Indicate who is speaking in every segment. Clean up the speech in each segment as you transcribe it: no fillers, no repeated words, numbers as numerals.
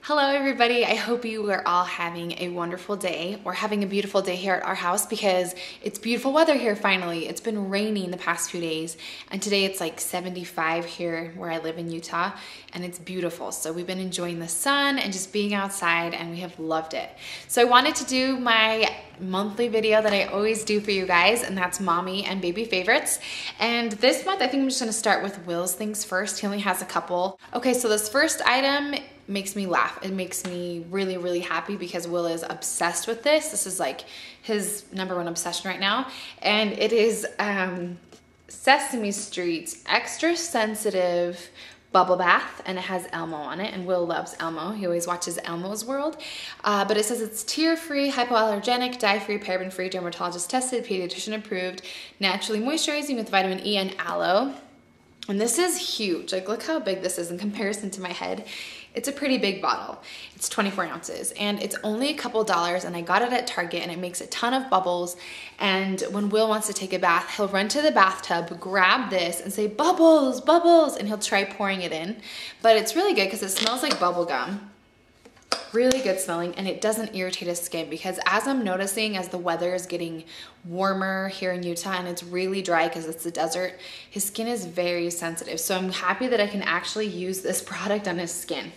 Speaker 1: Hello everybody, I hope you are all having a wonderful day. We're having a beautiful day here at our house because it's beautiful weather here finally. It's been raining the past few days and today it's like 75 here where I live in Utah and it's beautiful. So we've been enjoying the sun and just being outside and we have loved it. So I wanted to do my monthly video that I always do for you guys, and that's mommy and baby favorites. And this month I think I'm just gonna start with Will's things first. He only has a couple. Okay, so this first item makes me laugh. It makes me really, really happy because Will is obsessed with this. This is like his #1 obsession right now. And it is Sesame Street's extra sensitive bubble bath, and it has Elmo on it, and Will loves Elmo. He always watches Elmo's World. But it says it's tear-free, hypoallergenic, dye-free, paraben-free, dermatologist tested, pediatrician approved, naturally moisturizing with vitamin E and aloe. And this is huge. Like, look how big this is in comparison to my head. It's a pretty big bottle. It's 24 ounces and it's only a couple dollars, and I got it at Target, and it makes a ton of bubbles. And when Will wants to take a bath, he'll run to the bathtub, grab this and say, bubbles, bubbles, and he'll try pouring it in. But it's really good because it smells like bubble gum. Really good smelling, and it doesn't irritate his skin, because as I'm noticing, as the weather is getting warmer here in Utah and it's really dry because it's the desert, his skin is very sensitive. So I'm happy that I can actually use this product on his skin.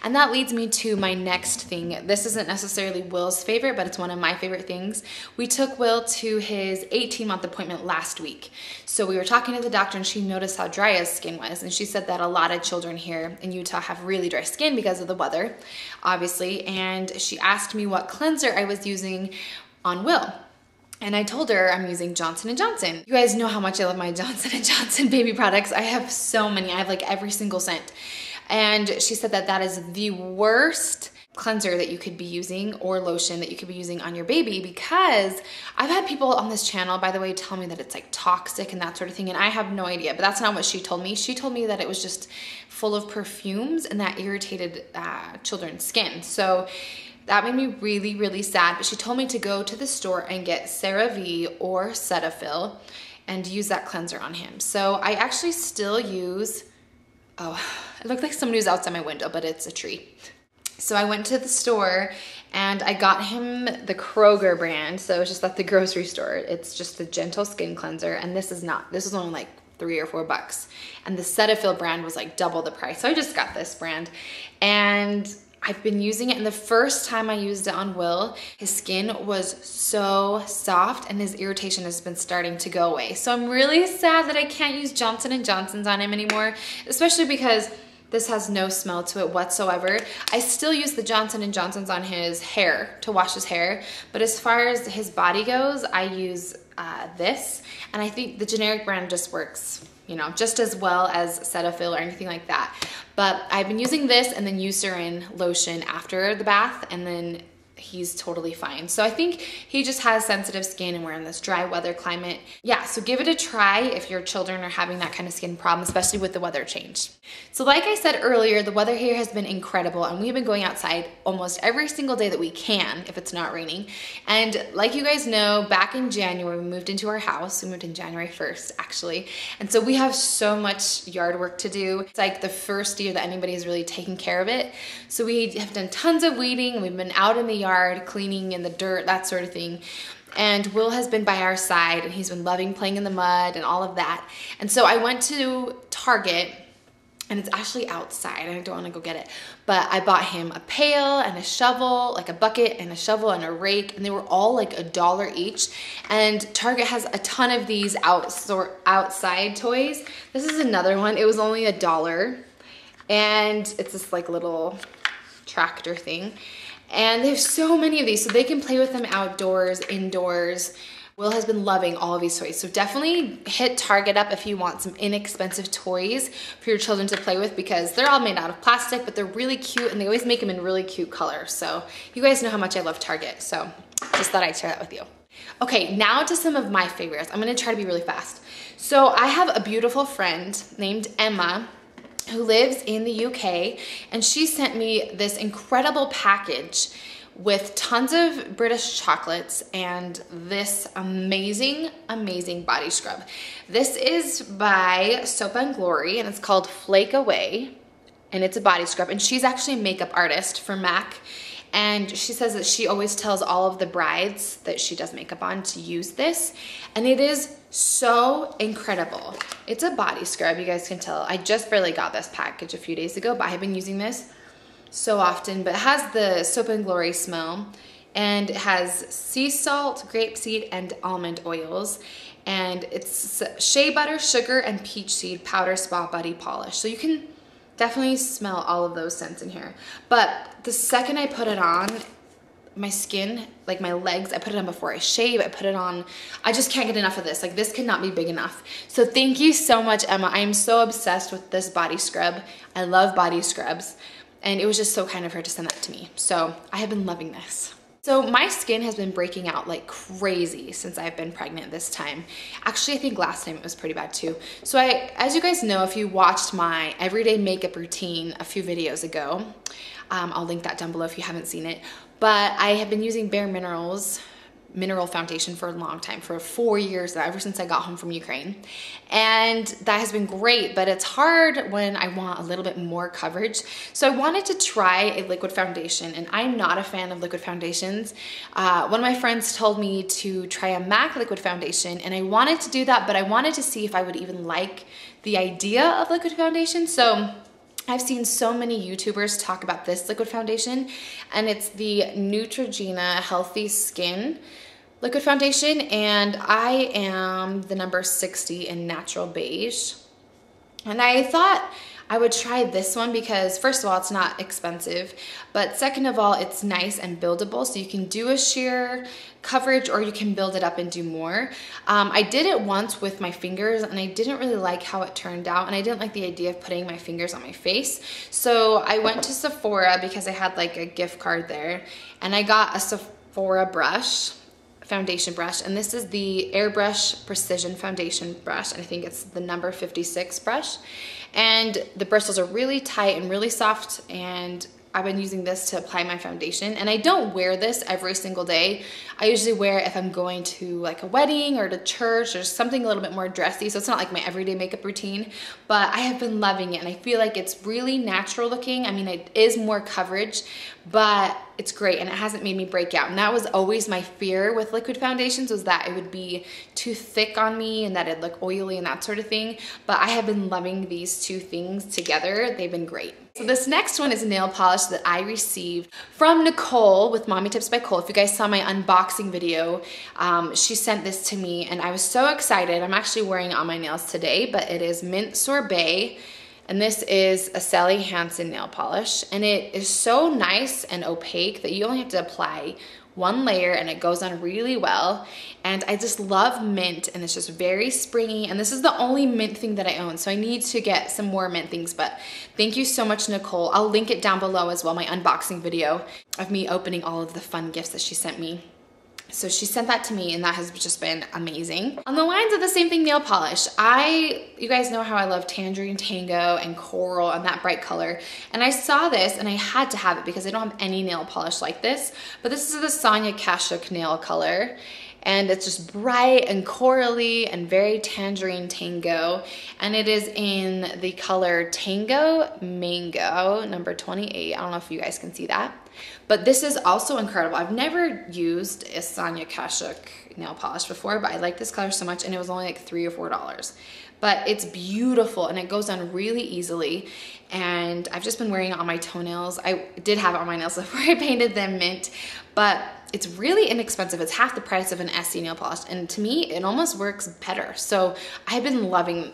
Speaker 1: And that leads me to my next thing. This isn't necessarily Will's favorite, but it's one of my favorite things. We took Will to his 18-month appointment last week. So we were talking to the doctor and she noticed how dry his skin was. And she said that a lot of children here in Utah have really dry skin because of the weather, obviously. And she asked me what cleanser I was using on Will. And I told her I'm using Johnson & Johnson. You guys know how much I love my Johnson & Johnson baby products. I have so many. I have like every single scent. And she said that that is the worst cleanser that you could be using, or lotion that you could be using on your baby, because I've had people on this channel, by the way, tell me that it's like toxic and that sort of thing, and I have no idea, but that's not what she told me. She told me that it was just full of perfumes and that irritated children's skin. So that made me really, really sad, but she told me to go to the store and get CeraVe or Cetaphil and use that cleanser on him. So I actually still use, oh, it looked like somebody was outside my window, but it's a tree. So I went to the store and I got him the Kroger brand. So it's just at the grocery store. It's just the gentle skin cleanser. And this is not, this is only like $3 or $4. And the Cetaphil brand was like double the price. So I just got this brand and I've been using it, and the first time I used it on Will, his skin was so soft and his irritation has been starting to go away. So I'm really sad that I can't use Johnson & Johnson's on him anymore, especially because this has no smell to it whatsoever. I still use the Johnson & Johnson's on his hair to wash his hair, but as far as his body goes, I use this, and I think the generic brand just works, you know, just as well as Cetaphil or anything like that. But I've been using this and then Eucerin lotion after the bath, and then he's totally fine. So I think he just has sensitive skin and we're in this dry weather climate. Yeah, so give it a try if your children are having that kind of skin problem, especially with the weather change. So like I said earlier, the weather here has been incredible and we've been going outside almost every single day that we can if it's not raining. And like you guys know, back in January, we moved into our house. We moved in January 1st, actually. And so we have so much yard work to do. It's like the first year that anybody has really taken care of it. So we have done tons of weeding. We've been out in the yard cleaning in the dirt, that sort of thing. And Will has been by our side and he's been loving playing in the mud and all of that. And so I went to Target, and it's actually outside. I don't want to go get it, but I bought him a pail and a shovel, like a bucket and a shovel and a rake, and they were all like $1 each. And Target has a ton of these outside toys. This is another one. It was only $1, and it's this like little tractor thing. And they have so many of these, so they can play with them outdoors, indoors. Will has been loving all of these toys. So definitely hit Target up if you want some inexpensive toys for your children to play with, because they're all made out of plastic, but they're really cute and they always make them in really cute colors. So you guys know how much I love Target. So just thought I'd share that with you. Okay, now to some of my favorites. I'm gonna try to be really fast. So I have a beautiful friend named Emma who lives in the UK, and she sent me this incredible package with tons of British chocolates and this amazing, amazing body scrub. This is by Soap & Glory and it's called Flake Away. and it's a body scrub. And she's actually a makeup artist for MAC. And she says that she always tells all of the brides that she does makeup on to use this. And it is so incredible. It's a body scrub, you guys can tell. I just barely got this package a few days ago, but I've been using this so often. But it has the Soap and Glory smell. And it has sea salt, grapeseed, and almond oils. And it's shea butter, sugar, and peach seed powder spa body polish. So you can definitely smell all of those scents in here. But the second I put it on, my skin, like my legs, I put it on before I shave, I put it on, I just can't get enough of this. Like, this cannot be big enough. So thank you so much, Emma. I am so obsessed with this body scrub. I love body scrubs. And it was just so kind of her to send that to me. So I have been loving this. So my skin has been breaking out like crazy since I've been pregnant this time. Actually, I think last time it was pretty bad too. So as you guys know, if you watched my everyday makeup routine a few videos ago, I'll link that down below if you haven't seen it. But I have been using Bare Minerals mineral foundation for a long time, for 4 years now, ever since I got home from Ukraine. And that has been great, but it's hard when I want a little bit more coverage. So I wanted to try a liquid foundation, and I'm not a fan of liquid foundations. One of my friends told me to try a MAC liquid foundation, and I wanted to do that, but I wanted to see if I would even like the idea of liquid foundation. So I've seen so many YouTubers talk about this liquid foundation, and it's the Neutrogena Healthy Skin liquid foundation, and I am the number 60 in natural beige. And I thought I would try this one because, first of all, it's not expensive, but second of all, it's nice and buildable, so you can do a sheer coverage or you can build it up and do more. I did it once with my fingers, and I didn't really like how it turned out, and I didn't like the idea of putting my fingers on my face. So I went to Sephora because I had like a gift card there, and I got a Sephora brush, foundation brush, and this is the Airbrush Precision Foundation brush, and I think it's the number 56 brush. And the bristles are really tight and really soft, and I've been using this to apply my foundation. And I don't wear this every single day. I usually wear it if I'm going to like a wedding or to church or something a little bit more dressy, so it's not like my everyday makeup routine, but I have been loving it, and I feel like it's really natural looking. I mean, it is more coverage, but it's great, and it hasn't made me break out. And that was always my fear with liquid foundations, was that it would be too thick on me and that it'd look oily and that sort of thing. But I have been loving these two things together. They've been great. So this next one is nail polish that I received from Nicole with Mommy Tips by Cole. If you guys saw my unboxing video, she sent this to me, and I was so excited. I'm actually wearing it on my nails today, but it is Mint Sorbet. And this is a Sally Hansen nail polish, and it is so nice and opaque that you only have to apply one layer and it goes on really well. And I just love mint, and it's just very springy, and this is the only mint thing that I own, so I need to get some more mint things. But thank you so much, Nicole. I'll link it down below as well, my unboxing video of me opening all of the fun gifts that she sent me. So she sent that to me, and that has just been amazing. On the lines of the same thing, nail polish, you guys know how I love Tangerine Tango and Coral and that bright color. And I saw this and I had to have it because I don't have any nail polish like this. But this is the Sonia Kashuk nail color. And it's just bright and corally and very Tangerine Tango. And it is in the color Tango Mango, number 28. I don't know if you guys can see that. But this is also incredible. I've never used a Sonia Kashuk nail polish before, but I like this color so much, and it was only like $3 or $4. But it's beautiful, and it goes on really easily. And I've just been wearing it on my toenails. I did have it on my nails before I painted them mint, but it's really inexpensive. It's half the price of an Essie nail polish, and to me, it almost works better. So I've been loving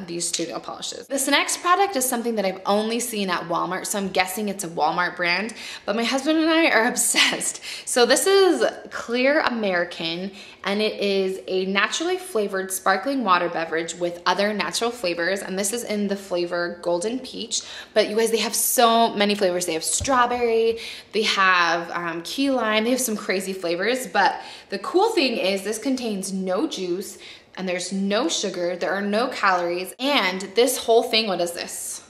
Speaker 1: these two nail polishes. This next product is something that I've only seen at Walmart, so I'm guessing it's a Walmart brand, but my husband and I are obsessed. So this is Clear American, and it is a naturally flavored sparkling water beverage with other natural flavors, and this is in the flavor Golden Peach. But you guys, they have so many flavors. They have strawberry, they have key lime, they have some crazy flavors. But the cool thing is this contains no juice, and there's no sugar, there are no calories, and this whole thing, what is this?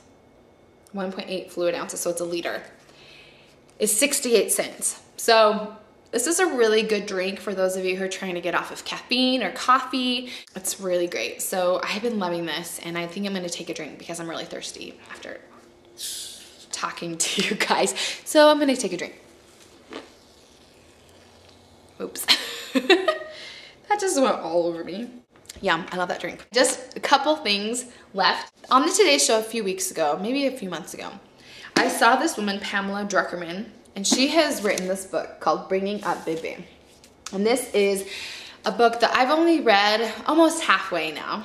Speaker 1: 1.8 fluid ounces, so it's a liter, is 68 cents. So this is a really good drink for those of you who are trying to get off of caffeine or coffee. It's really great. So I've been loving this, and I think I'm gonna take a drink because I'm really thirsty after talking to you guys. So I'm gonna take a drink. Oops. That just went all over me. Yum, I love that drink. Just a couple things left. On the Today Show a few weeks ago, maybe a few months ago, I saw this woman, Pamela Druckerman, and she has written this book called Bringing Up Bebe. And this is a book that I've only read almost halfway now,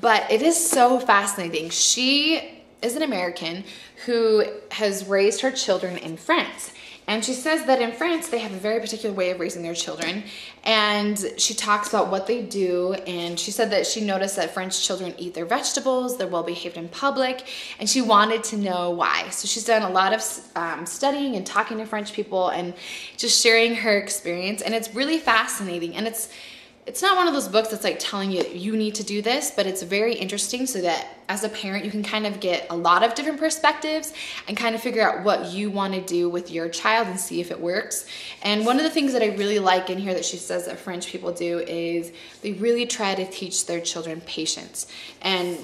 Speaker 1: but it is so fascinating. She is an American who has raised her children in France. And she says that in France, they have a very particular way of raising their children. And she talks about what they do. And she said that she noticed that French children eat their vegetables, they're well behaved in public, and she wanted to know why. So she's done a lot of studying and talking to French people and just sharing her experience. And it's really fascinating. And it's not one of those books that's like telling you you need to do this, but it's very interesting so that as a parent, you can kind of get a lot of different perspectives and kind of figure out what you want to do with your child and see if it works. And one of the things that I really like in here that she says that French people do is they really try to teach their children patience. And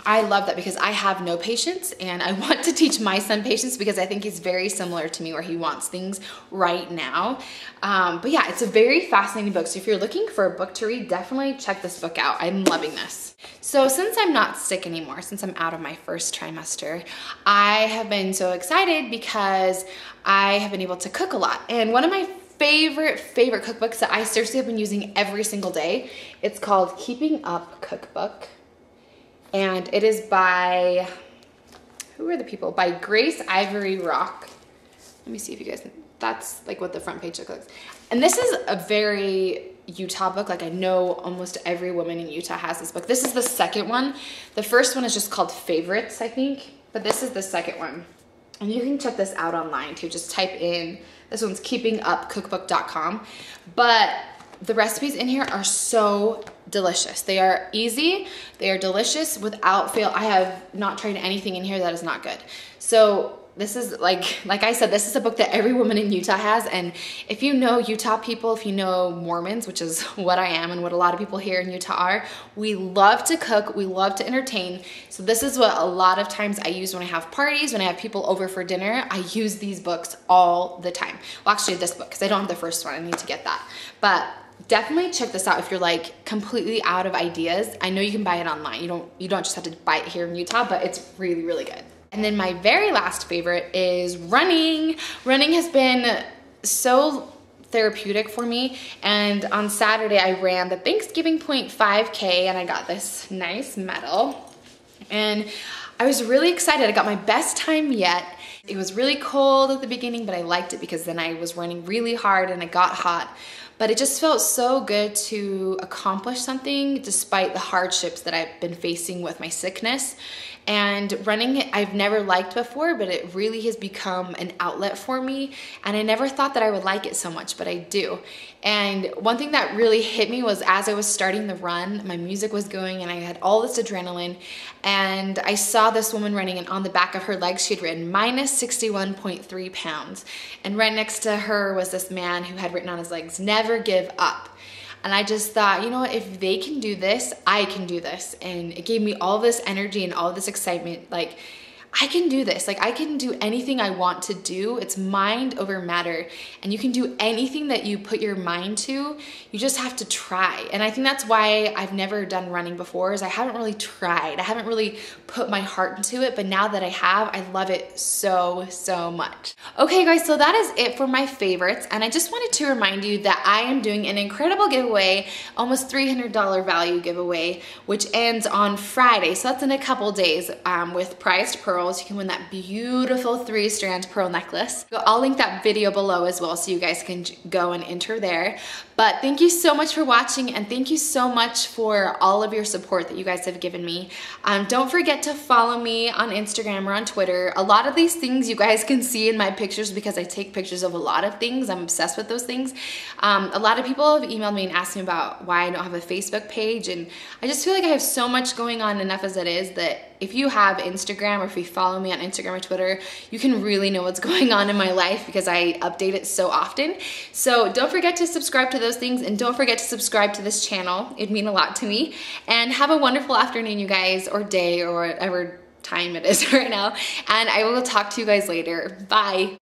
Speaker 1: I love that because I have no patience, and I want to teach my son patience because I think he's very similar to me where he wants things right now. But yeah, it's a very fascinating book. So if you're looking for a book to read, definitely check this book out. I'm loving this. So since I'm not sick anymore, since I'm out of my first trimester, I have been so excited because I have been able to cook a lot. And one of my favorite cookbooks that I seriously have been using every single day, it's called Keeping Up Cookbook. And it is by, who are the people? By Grace Ivory Rock. Let me see if you guys, that's like what the front page looks like. And this is a very Utah book. Like I know almost every woman in Utah has this book. This is the second one. The first one is just called Favorites, I think. But this is the second one. And you can check this out online too. Just type in, this one's keepingupcookbook.com. But the recipes in here are so delicious. They are easy, they are delicious without fail. I have not tried anything in here that is not good. So this is like I said, this is a book that every woman in Utah has. And if you know Utah people, if you know Mormons, which is what I am and what a lot of people here in Utah are, we love to cook, we love to entertain. So this is what a lot of times I use when I have parties, when I have people over for dinner. I use these books all the time. Well, actually this book, because I don't have the first one, I need to get that. But definitely check this out if you're like completely out of ideas. I know you can buy it online. You don't just have to buy it here in Utah, but it's really, really good. And then my very last favorite is running. Running has been so therapeutic for me. And on Saturday I ran the Thanksgiving Point 5K and I got this nice medal. And I was really excited. I got my best time yet. It was really cold at the beginning, but I liked it because then I was running really hard and it got hot. But it just felt so good to accomplish something despite the hardships that I've been facing with my sickness. And running, I've never liked before, but it really has become an outlet for me. And I never thought that I would like it so much, but I do. And one thing that really hit me was as I was starting the run, my music was going and I had all this adrenaline. And I saw this woman running, and on the back of her legs, she had written minus 61.3 pounds. And right next to her was this man who had written on his legs, never give up. And I just thought, you know what, if they can do this, I can do this. And it gave me all this energy and all this excitement. Like, I can do this. Like, I can do anything I want to do. It's mind over matter. And you can do anything that you put your mind to. You just have to try. And I think that's why I've never done running before, is I haven't really tried. I haven't really put my heart into it. But now that I have, I love it so, so much. Okay, guys, so that is it for my favorites. And I just wanted to remind you that I am doing an incredible giveaway, almost $300 value giveaway, which ends on Friday. So that's in a couple days with prized pearls. You can win that beautiful 3-strand pearl necklace. I'll link that video below as well so you guys can go and enter there. But thank you so much for watching, and thank you so much for all of your support that you guys have given me. Don't forget to follow me on Instagram or on Twitter. A lot of these things you guys can see in my pictures because I take pictures of a lot of things. I'm obsessed with those things. A lot of people have emailed me and asked me about why I don't have a Facebook page, and I just feel like I have so much going on enough as it is that if you have Instagram, or if you follow me on Instagram or Twitter, you can really know what's going on in my life because I update it so often. So don't forget to subscribe to those things, and don't forget to subscribe to this channel. It'd mean a lot to me. And have a wonderful afternoon, you guys, or day, or whatever time it is right now. And I will talk to you guys later. Bye.